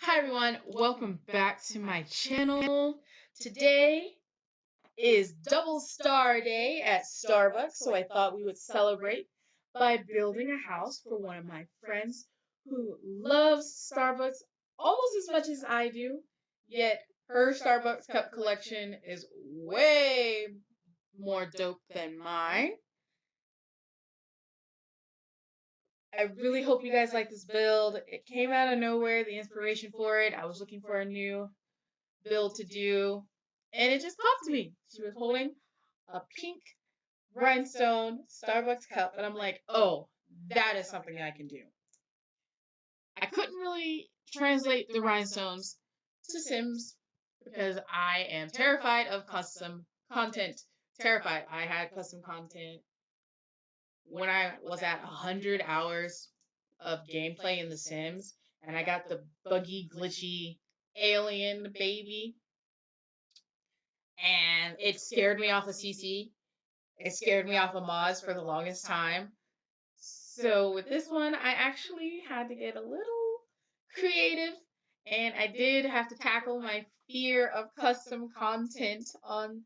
Hi everyone, welcome back to my channel. Today is Double Star Day at Starbucks, so I thought we would celebrate by building a house for one of my friends who loves Starbucks almost as much as I do, yet her Starbucks cup collection is way more dope than mine. I really hope you guys like this build. It came out of nowhere, the inspiration for it. I was looking for a new build to do, and it just popped to me. She was holding a pink rhinestone Starbucks cup, and I'm like, oh, that is something I can do. I couldn't really translate the rhinestones to Sims because I am terrified of custom content. Terrified. I had custom content when I was at 100 hours of gameplay in The Sims, and I got the buggy, glitchy alien baby, and it scared me off of CC. It scared me off of mods for the longest time. So with this one, I actually had to get a little creative, and I did have to tackle my fear of custom content on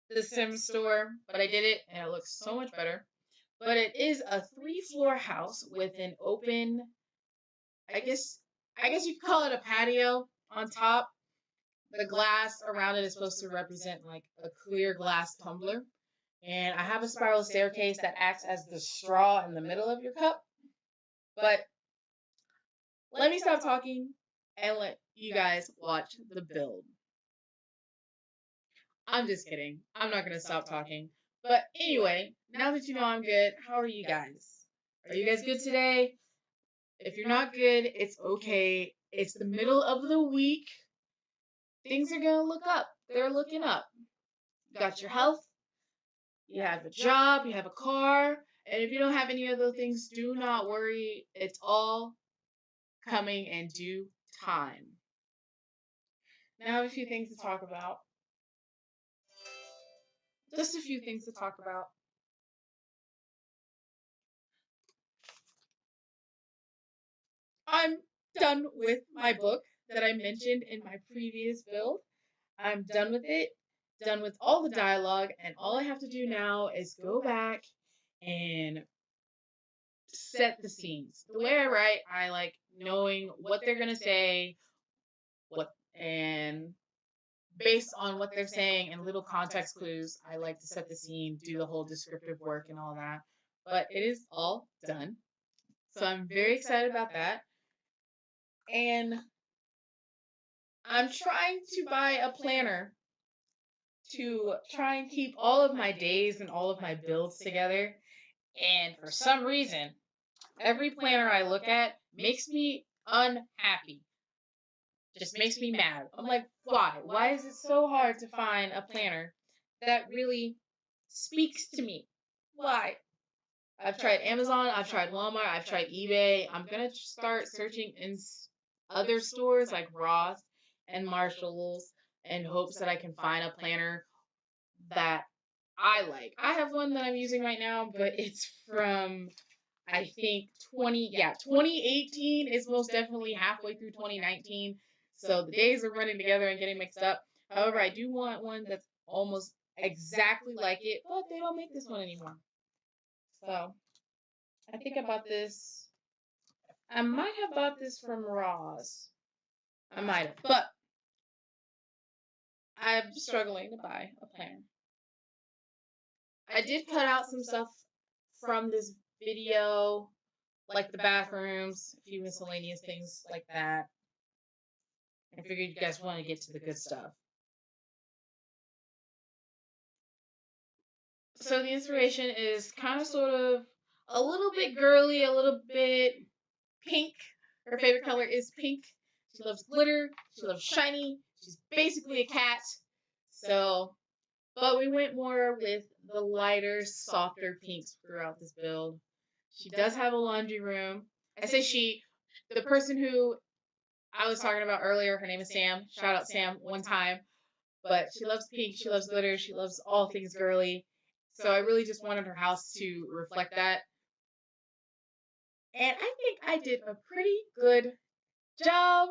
the Sims store, but I did it, and it looks so much better. But it is a 3-floor house with an open, I guess you could call it a patio on top. The glass around it is supposed to represent like a clear glass tumbler. And I have a spiral staircase that acts as the straw in the middle of your cup. But let me stop talking and let you guys watch the build. I'm just kidding. I'm not going to stop talking. But anyway, now that you know I'm good, how are you guys? Are you guys good today? If you're not good, it's okay. It's the middle of the week. Things are going to look up. They're looking up. You got your health. You have a job, you have a car, and if you don't have any of those things, do not worry. It's all coming in due time. Now I have a few things to talk about. Just a few things to talk about. I'm done with my book that I mentioned in my previous build. I'm done with it, done with all the dialogue, and all I have to do now is go back and set the scenes. The way I write, I like knowing what they're gonna say, what and based on what they're saying and little context clues, I like to set the scene, do the whole descriptive work and all that. But it is all done. So I'm very excited about that. And I'm trying to buy a planner to try and keep all of my days and all of my builds together. And for some reason, every planner I look at makes me unhappy. Just makes me mad. I'm like, why? Why is it so hard to find a planner that really speaks to me? Why? I've tried Amazon, I've tried Walmart, I've tried eBay. I'm going to start searching in other stores like Ross and Marshall's in hopes that I can find a planner that I like. I have one that I'm using right now, but it's from I think 2018 is most definitely halfway through 2019. So the days are running together and getting mixed up. However, I do want one that's almost exactly like it, but they don't make this one anymore. So I think I bought this. I might have bought this from Ross. I might have, but I'm struggling to buy a planner. I did cut out some stuff from this video, like the bathrooms, a few miscellaneous things like that. I figured you guys want to get to the good stuff. So the inspiration is kind of sort of a little bit girly, a little bit pink. Her favorite color is pink. She loves glitter. She loves shiny. She's basically a cat. So, but we went more with the lighter, softer pinks throughout this build. She does have a laundry room. I say she, the person who I was talking about earlier, her name is Sam. Shout out Sam one time. But she loves pink, she loves glitter, she loves all things girly. So I really just wanted her house to reflect that. And I think I did a pretty good job.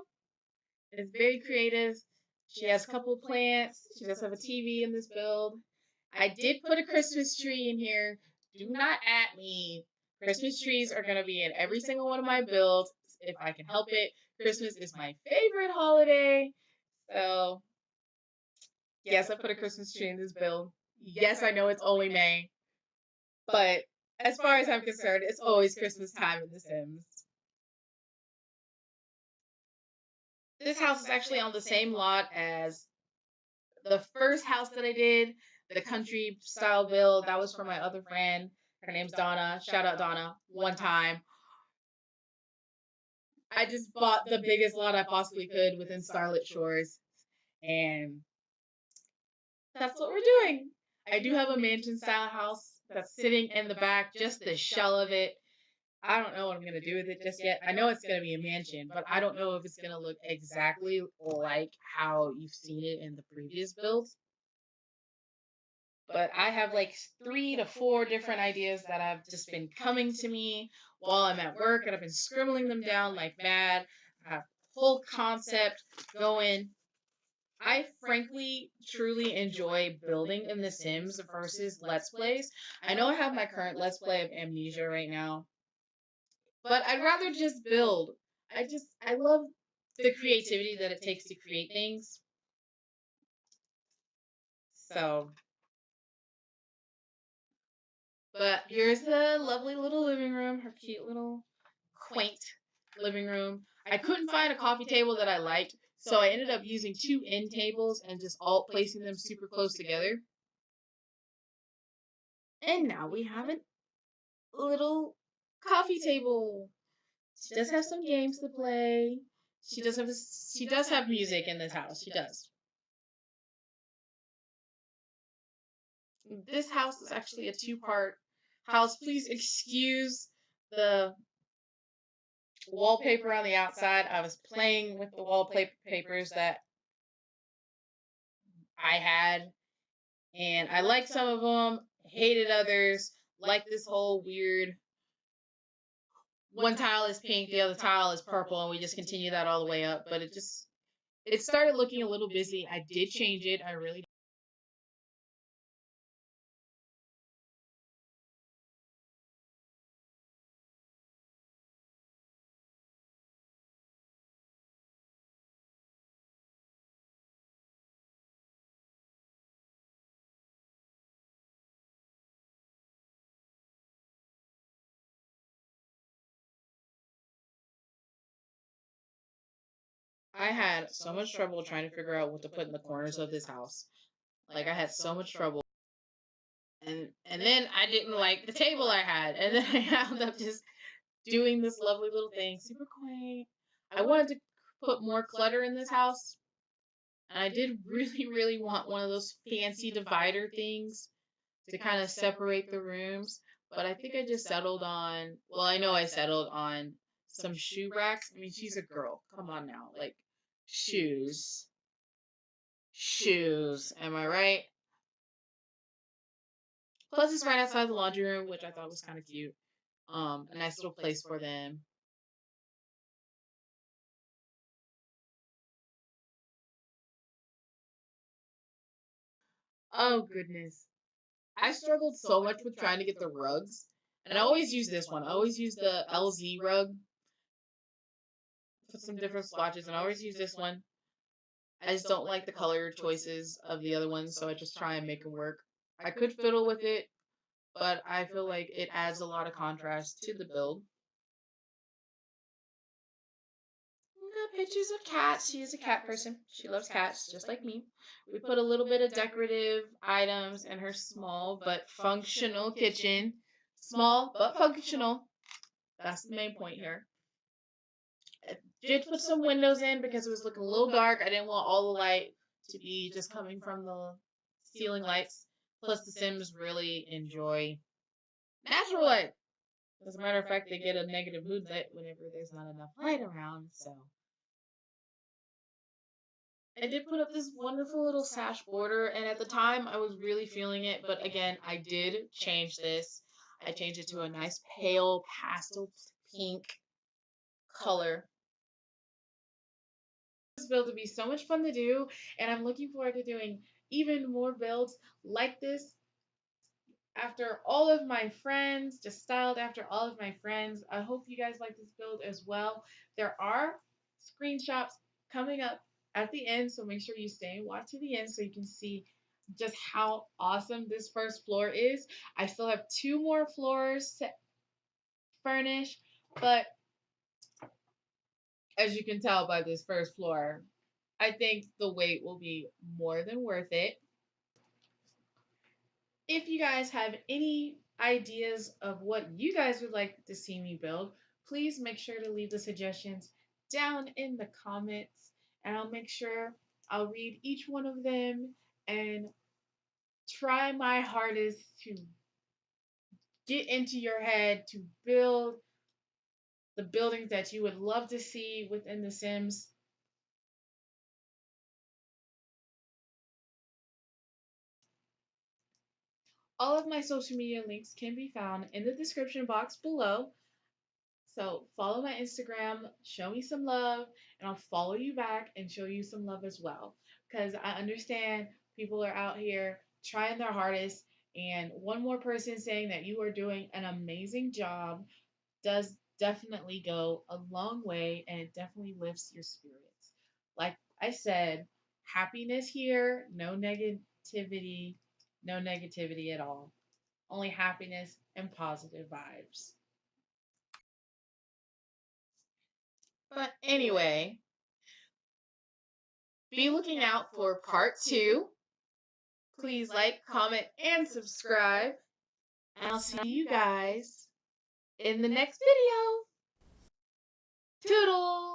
It's very creative. She has a couple plants. She does have a TV in this build. I did put a Christmas tree in here. Do not at me. Christmas trees are going to be in every single one of my builds if I can help it. Christmas is my favorite holiday. So, yes, I put a Christmas tree in this build. Yes, I know it's only May. But as far as I'm concerned, it's always Christmas time in The Sims. This house is actually on the same lot as the first house that I did, the country style build. That was for my other friend. Her name's Donna. Shout out Donna. One time. I just bought the biggest lot I possibly could within Starlit Shores. And that's what we're doing. I do have a mansion style house that's sitting in the back, just the shell of it. I don't know what I'm going to do with it just yet. I know it's going to be a mansion, but I don't know if it's going to look exactly like how you've seen it in the previous builds. But I have like 3 to 4 different ideas that have just been coming to me while I'm at work, and I've been scribbling them down like mad. I have a whole concept going. I frankly truly enjoy building in The Sims versus Let's Plays. I know I have my current Let's Play of Amnesia right now, but I'd rather just build. I love the creativity that it takes to create things. So, but here's the lovely little living room, her cute little quaint living room. I couldn't find a coffee table that I liked, so I ended up using 2 end tables and just alt placing them super close together. And now we have a little coffee table. She does have some games to play. She does have music in this house. She does. This house is actually a 2-part house. Please excuse the wallpaper on the outside. I was playing with the wallpapers that I had, and I liked some of them, hated others, like this whole weird one tile is pink, the other tile is purple, and we just continue that all the way up. But it started looking a little busy. I did change it. I really. I had so much trouble trying to figure out what to put in the corners of this house. Like, I had so much trouble. And then I didn't like the table I had, and then I wound up just doing this lovely little thing, super quaint. I wanted to put more clutter in this house, and I did really, really want one of those fancy divider things to kind of separate the rooms. But I think I just settled on, well, I know I settled on some shoe racks. I mean, she's a girl. Come on now. Like, shoes. Shoes. Am I right? Plus, it's right outside the laundry room, which I thought was kind of cute. A nice little place for them. Oh, goodness. I struggled so much with trying to get the rugs. And I always use this one. I always use the LZ rug. Put some different swatches, and I always use this one. I just don't like the color choices of the other ones, so I just try and make them work. I could fiddle with it, but I feel like it adds a lot of contrast to the build. Got pictures of cats. She is a cat person. She loves cats, just like me. We put a little bit of decorative items in her small but functional kitchen. Small but functional. That's the main point here. I did put some windows in because it was looking a little dark. I didn't want all the light to be just coming from the ceiling lights. Plus, the Sims really enjoy natural light. As a matter of fact, they get a negative mood light whenever there's not enough light around. So I did put up this wonderful little sash border, and at the time I was really feeling it, but again, I did change this. I changed it to a nice pale pastel pink color. build will be so much fun to do, and I'm looking forward to doing even more builds like this after all of my friends, just styled after all of my friends. I hope you guys like this build as well. There are screenshots coming up at the end, so make sure you stay and watch to the end so you can see just how awesome this first floor is. I still have 2 more floors to furnish, but as you can tell by this first floor, I think the wait will be more than worth it. If you guys have any ideas of what you guys would like to see me build, please make sure to leave the suggestions down in the comments, and I'll make sure I'll read each one of them and try my hardest to get into your head to build the buildings that you would love to see within The Sims. All of my social media links can be found in the description box below. So follow my Instagram, show me some love, and I'll follow you back and show you some love as well. Because I understand people are out here trying their hardest, and one more person saying that you are doing an amazing job does definitely go a long way, and it definitely lifts your spirits. Like I said, happiness here, no negativity at all. Only happiness and positive vibes. But anyway, be looking out for part 2. Please like, comment, and subscribe. And I'll see you guys in the next video. Toodles!